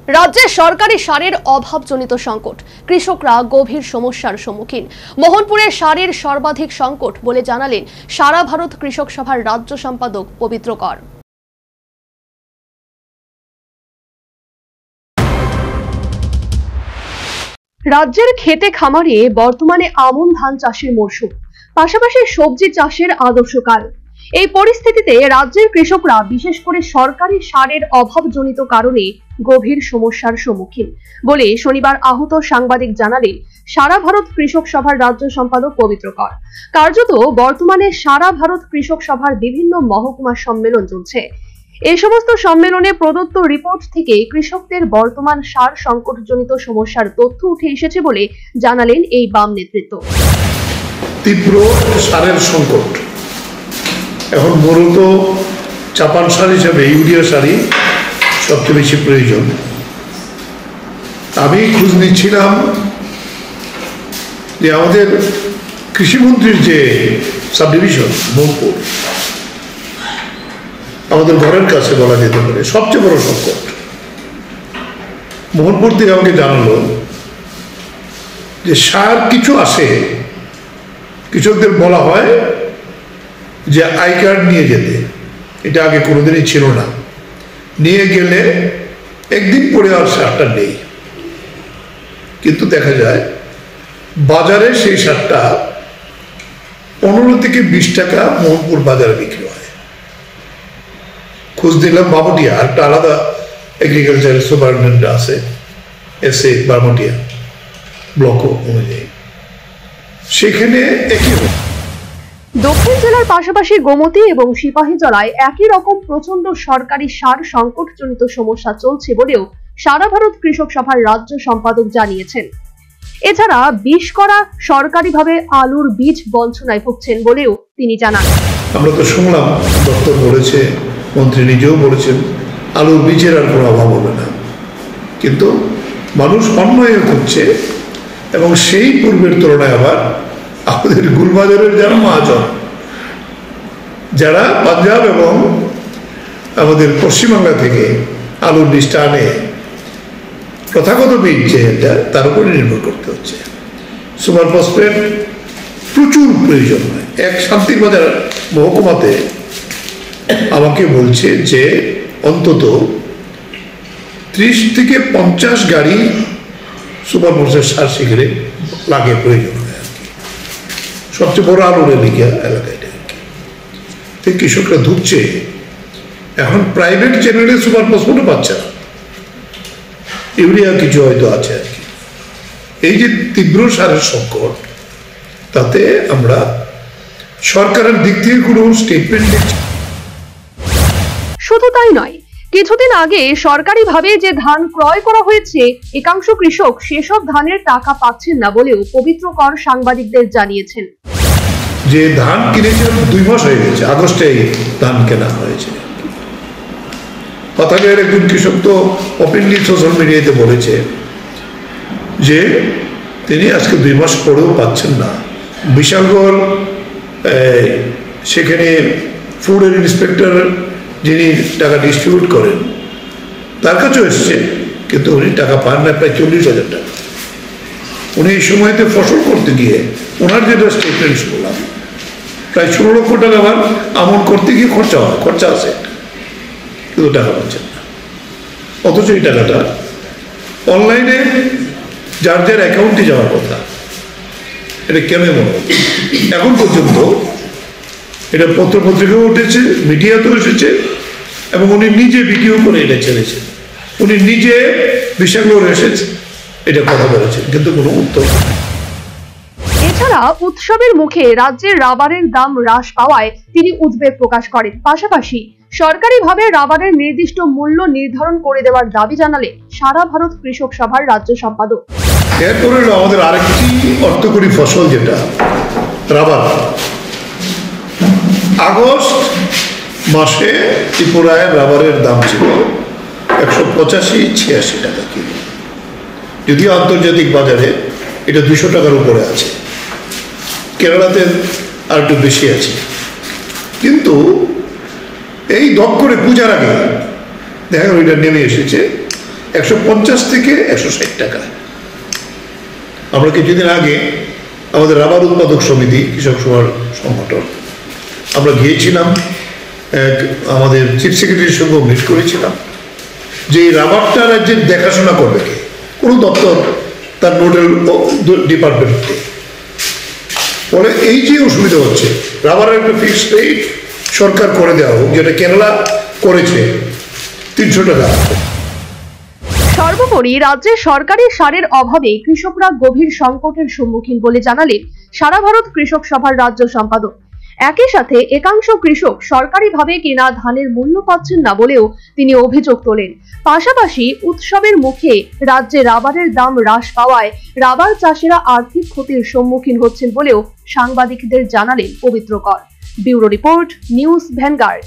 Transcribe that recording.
রাজ্যে সরকারি সারের অভাবজনিত সংকট, কৃষকরা গভীর সমস্যার সম্মুখীন। মোহনপুরে সারের সর্বাধিক সংকট বলে জানালেন সারা ভারত কৃষক সভার রাজ্য সম্পাদক পবিত্র কর। রাজ্যের খেতে খামারে বর্তমানে আমন ধান চাষের মরশুম, পাশাপাশি সবজি চাষের আদর্শকাল। এই পরিস্থিতিতে রাজ্যের কৃষকরা বিশেষ করে সরকারি সারের অভাবজনিত কারণে গভীর সমস্যার সম্মুখীন বলে শনিবার আহত সাংবাদিক জানালেন সারা ভারত কৃষক সভার রাজ্য সম্পাদক পবিত্র কর। কার্যত বর্তমানে সারা ভারত কৃষক সভার বিভিন্ন মহকুমা সম্মেলন চলছে। এই সমস্ত সম্মেলনে প্রদত্ত রিপোর্ট থেকে কৃষকদের বর্তমান সার সংকটজনিত সমস্যার তথ্য উঠে এসেছে বলে জানালেন এই বাম নেতৃত্ব। তীব্র সারের সংকট, এখন মূলত চাপান সার হিসেবে ইউরিয়া সারই সবচেয়ে বেশি প্রয়োজন। আমি খোঁজ নিচ্ছিলাম যে আমাদের কৃষিমন্ত্রীর যে সাব ডিভিশন মোহনপুর, আমাদের ঘরের কাছে বলা যেতে পারে সবচেয়ে বড় সংকট। মোহনপুর থেকে আমাকে জানালো যে সার কিছু আসে, কৃষকদের বলা হয় যে আই কার্ড নিয়ে যেতে, এটা আগে কোনোদিনই ছিল না। নিয়ে গেলে একদিন পরে আর সারটা নেই, কিন্তু দেখা যায় বাজারে সেই সারটা 15 থেকে 20 টাকা মোহনপুর বাজারে বিক্রি হয়। খোঁজ দিলাম বামটিয়া, একটা আলাদা এগ্রিকালচার সুপারিনটেন্ডেন্ট আছে এসে বামটিয়া ব্লক অনুযায়ী, সেখানে একই। দক্ষিণ জেলার পাশাপাশি গোমতী এবং সিপাহীজলায় একই রকম প্রচন্ড সরকারি সার সংকটজনিত সমস্যা চলছে বলেও সারা ভারত কৃষক সভার রাজ্য সম্পাদক জানিয়েছেন। এছাড়া বিষ করা সরকারিভাবে আলুর বীজ বঞ্চনায় ভুগছেন বলেও তিনি জানান। আমরা তো শুনলাম দপ্তর বলেছে, মন্ত্রী নিজেও বলেছেন আলুর বীজের আর কোনো অভাব হবে না, কিন্তু মানুষ অন্যায় করছে। এবং সেই পূর্বের তুলনায় আবার আমাদের গুলবাজারের যারা মহাজন, যারা পাঞ্জাব এবং আমাদের পশ্চিমবাংলা থেকে আলুর বীজটা আনে, প্রথাগত বীজ যেটা, তার উপরে নির্ভর করতে হচ্ছে। সুপার ফসফেট প্রচুর প্রয়োজন হয়। এক শান্তিবাজার মহকুমাতে আমাকে বলছে যে অন্তত 30 থেকে 50 গাড়ি সুপার ফসফেট সার সেখানে লাগে, প্রয়োজন হয় আর কি। সবচেয়ে বড় আলুর এলাকায় কৃষকরা ধুকছে। এখন প্রাইভেট চ্যানেলে সুপার ফসফেটও পাচ্ছে না, ইউরিয়া কিছু হয়তো আছে আর কি। এই যে তীব্র সারের সংকট, তাতে আমরা সরকারের দিক থেকে কোনো স্টেটমেন্ট দেখছি। শুধু তাই নয়, কিছুদিন আগে সরকারিভাবে যে ধান ক্রয় করা হয়েছে, একাংশ কৃষক সেসব ধানের টাকা পাচ্ছেন না বলেও পবিত্র কর সাংবাদিকদের জানিয়েছেন। যে ধান কিনেছিলাম 2 মাস হয়ে গেছে, আগস্টে ধান কেনা হয়েছে। কথাগের একজন কৃষক তো ওপেনলি সোশ্যাল মিডিয়াতে বলেছে যে তিনি আজকে 2 মাস পরেও পাচ্ছেন না। বিশালগড় সেখানে ফুডের ইন্সপেক্টর যিনি টাকা ডিস্ট্রিবিউট করেন, তার কাছেও এসছে, কিন্তু উনি টাকা পান না, প্রায় 40,000 টাকা। উনি এই সময়তে ফসল করতে গিয়ে ওনার যেটা স্টেটমেন্ট শুনলাম, প্রায় 16 লক্ষ টাকা আবার আমন করতে গিয়ে খরচা আছে, কিন্তু টাকা পাচ্ছেন না। অথচ এই টাকাটা অনলাইনে যার যার অ্যাকাউন্টে যাওয়ার কথা, এটা কেন মনে হচ্ছে? এখন পর্যন্ত এটা পত্রপত্রিকাও উঠেছে, মিডিয়াতেও এসেছে, এবং উনি নিজে ভিডিও করে এটা ছেড়েছেন। উনি নিজে বিশালগড় এসেছে, এটা কথা বলেছেন, কিন্তু কোনো উত্তর। এছাড়া উৎসবের মুখে রাজ্যের রাবারের দাম হ্রাস পাওয়ায় তিনি উদ্বেগ প্রকাশ করেন। পাশাপাশি সরকারিভাবে রাবারের নির্দিষ্ট মূল্য নির্ধারণ করে দেওয়ার দাবি জানালে সারা ভারত কৃষক সভার রাজ্য সম্পাদক। এরপরে আমাদের আরেকটি অর্থকরী ফসল যেটা রাবার, আগস্ট মাসে ত্রিপুরায় রাবারের দাম ছিল 185-86 টাকা কিলো, যদিও আন্তর্জাতিক বাজারে এটা 200 টাকার উপরে আছে। কেরালাতে আর একটু বেশি আছে, কিন্তু এই দপ করে পূজার আগে দেখা গেল এটা নেমে এসেছে 150 থেকে 160 টাকা। আমরা কিছুদিন আগে আমাদের রাবার উৎপাদক সমিতি, কৃষক সভার সংগঠন, আমরা গিয়েছিলাম, আমাদের চিফ সেক্রেটারির সঙ্গে মিট করেছিলাম যে এই রাবারটা রাজ্যের দেখাশোনা করবে কে? কোনো দপ্তর তার নোডাল ডিপার্টমেন্টে। ফলে এই যে অসুবিধা হচ্ছে, রাবারের একটা ফিক্সড রেট সরকার করে দেওয়া হোক, যেটা কেরালা করেছে 300 টাকা। সর্বোপরি রাজ্যে সরকারি সারের অভাবে কৃষকরা গভীর সংকটের সম্মুখীন বলে জানালেন সারা ভারত কৃষক সভার রাজ্য সম্পাদক। একই সাথে একাংশ কৃষক সরকারিভাবে কেনা ধানের মূল্য পাচ্ছেন না বলেও তিনি অভিযোগ তোলেন। পাশাপাশি উৎসবের মুখে রাজ্যে রাবারের দাম হ্রাস পাওয়ায় রাবার চাষিরা আর্থিক ক্ষতির সম্মুখীন হচ্ছেন বলেও সাংবাদিকদের জানালেন পবিত্র কর। Bureau report, news vanguard.